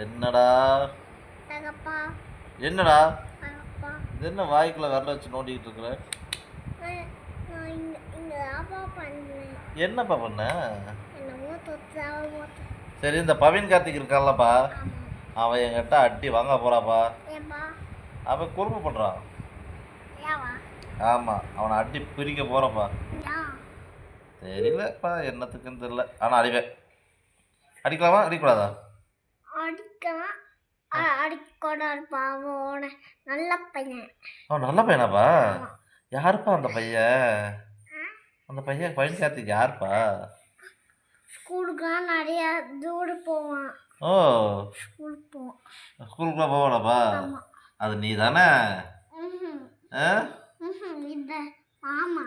என்னடா தகப்பா என்னடா தகப்பா இது என்ன வாய்க்குள்ள விரல வச்சு நோண்டிக்கிட்டு இருக்கிற? நான் இங்க ஆப்பா பண்ணேன். என்னப்பா பண்ண? என்னமோ தொத்தாவ சரி, இந்த பவின் கார்த்திக் இருக்கான்லப்பா, ஆமா. அவன் என்கிட்ட அடி வாங்க போறாப்பா. ஏன்பா அவன் குறும்பு பண்றான். ஏவா ஆமா, அவனை அடி பிரிக்க போறப்பா. யா தெரியலப்பா என்னத்துக்குன்னு தெரியல, ஆனா அடிவேன். அடிக்கலாமா அடிக்கூடாதா? அடிக்கலாம். அடிக்கூடாது பாவோட நல்ல பையன். அவன் நல்ல பையனாப்பா? ஆமா. யாருப்பா அந்த பையன்? அந்த பையன் பவின் கார்த்திக் யாருப்பா? ஸ்கூலுக்குலாம் நிறைய தூரம் போவான். ஓ, ஸ்கூலுக்கு போவான். ஸ்கூலுக்குள்ள போவானப்பா? ஆமா. அது நீ தானே? ம்ஹும். ஆ, இந்த மாமா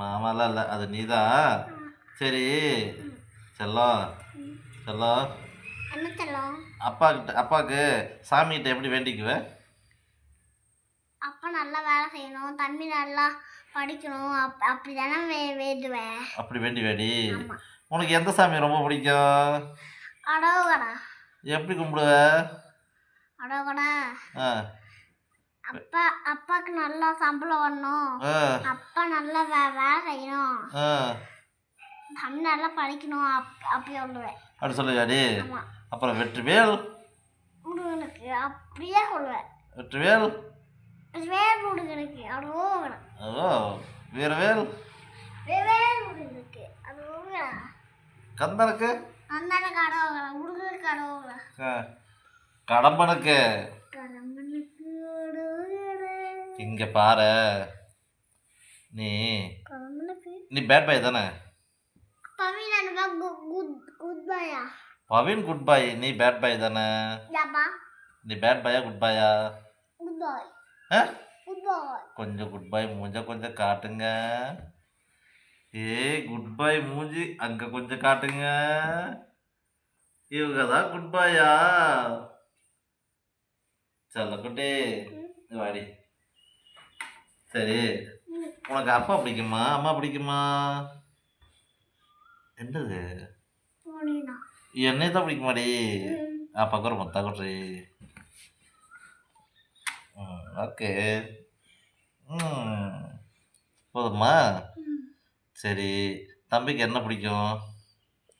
மாமாலாம் இல்லை, அது நீ தான். சரி செல்லம், செல்லம், என்ன செல்லம்? அப்பாவுக்கு சாமிகிட்ட எப்படி வேண்டிக்குவேன்? அப்பா நல்லா வேலை செய்யணும், தம்பி நல்லா படிக்கணும், அப்படி தானே வேண்டுவேன். அப்படி வேண்டி வேடி. ஆமா. உனக்கு எந்த சாமி ரொம்ப பிடிக்கும்? அடோகடா எப்படி கும்பிடுவ? அடோகடா ஆ, அப்பாவுக்கு நல்லா சம்பளம் வரணும், ஆ, அப்பா நல்லா வேலை செய்யணும், ஆ, தம்பி நல்லா படிக்கணும், அப்படி சொல்லுவேன். அப்படி சொல்லுவாடி. ஆமா. அப்புறம் வெற்றிவேல், முருகனுக்கு அப்படியே சொல்லுவேன். வெற்றிவேல், வேல் முருகனுக்கு அடோகடா, ஓ, வீரவேல், வேல் முருகனுக்கு அடோகடா, கந்தனுக்கு, அண்ணனுக்கு அடோகடா, முருகனுக்கு அடோகடா, ஆ, கடம்பனுக்கு. கடம்பனுக்கு அடோகடா. இங்க பாரு, நீ கடம்பனுக்கு நீ பேட் பாய் தானே? பவின் குட் பாயா? பவின் குட் பாய், நீ பேட் பாய் தானே? யாப்பா நீ பேட் பாயா குட் பாயா? குட் பாய். ஆ, குட் பாய். கொஞ்சம் குட் பாய் மூஞ்ச கொஞ்சம் காட்டுங்க. குட் பாய் மூஞ்சி அங்க கொஞ்சம் காட்டுங்க. இவங்க தான் குட் பாயா? சொல்லக்குட்டி வாடி. சரி, உனக்கு அப்பா பிடிக்குமா அம்மா பிடிக்குமா? என்னது? போனீனா என்னை தான் பிடிக்குமாடி? அப்பா ஒரு மொத்தா கொட்ரி. ஓகே, போதுமா? சரி, தம்பிக்கு என்ன பிடிக்கும்?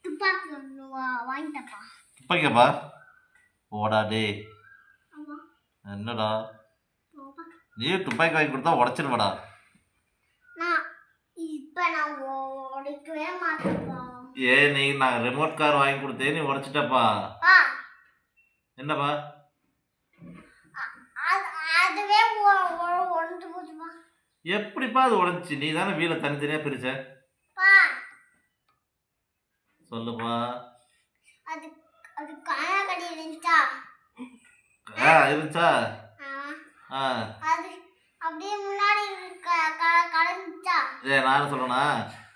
துப்பாக்கி ஒன்று வாங்கிட்டப்பா. துப்பாக்கியாப்பா? போடா டே. ஆமா என்னடா போப்பா. நீ துப்பாக்கி வாங்கி கொடுத்தா உடச்சிருவடா. நான் நான் உடைக்கவே மாட்டேப்பா. நீ நான் ரிமோட் கார் வாங்கி கொடுத்தேன், நீ உடச்சிட்டப்பா. பா என்னப்பா? அதுவே உடஞ்சு போச்சுப்பா. எப்படிப்பா அது உடஞ்சி? நீ தானே வீலை தனித்தனியா பிரிச்ச. பா சொல்லுப்பா. அது அது காணாக்கடி இருந்துச்சா? இருந்துச்சா? அது அப்படியே முன்னாடி கலந்துச்சா? நானும் சொல்லணா,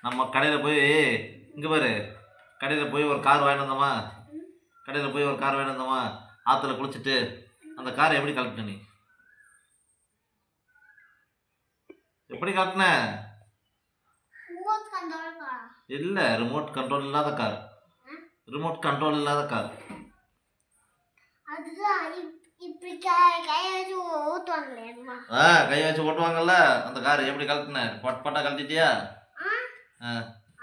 நம்ம கடையில் போய் இங்கே பாரு, கடையில் போய் ஒரு கார் வாங்கிட்டு வந்தோமா, கடையில் போய் ஒரு கார் வாங்கிட்டு வந்தோமா, ஆற்றுல குளிச்சுட்டு அந்த காரை எப்படி கலட்டின? நீ எப்படி கலட்டின? இல்லை, ரிமோட் கண்ட்ரோல் இல்லாத கார். ரிமோட் கண்ட்ரோல் இல்லாத கார். அதுதான் இப்படி கை வச்சு ஓட்டுவாங்களே. கை வச்சு ஓட்டுவாங்கல்ல, அந்த கார் எப்படி கலட்டின? பட்டா கழட்டிட்டியா?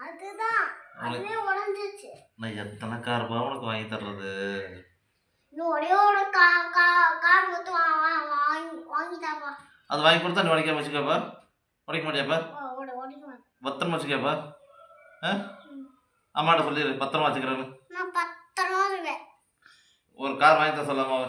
அதுதான் அதுவே உடைஞ்சிச்சு. நான் எத்தனை கார்பா உனக்கு வாங்கி தர்றது? இன்னும் ஒரே ஒரு கார் மட்டும் வாங்கிட்டாப்பா. அது வாங்கி கொடுத்தா நீ உடைக்காம வச்சுக்கப்பா? உடைக்க மாட்டியாப்பா? பத்திரமா வச்சுக்கப்பா. அம்மாட்ட சொல்லிடு பத்திரமா வச்சுக்கிறேன்னு. நான் பத்திரமா இருக்கேன். ஒரு கார் வாங்கி தர சொல்லாமா?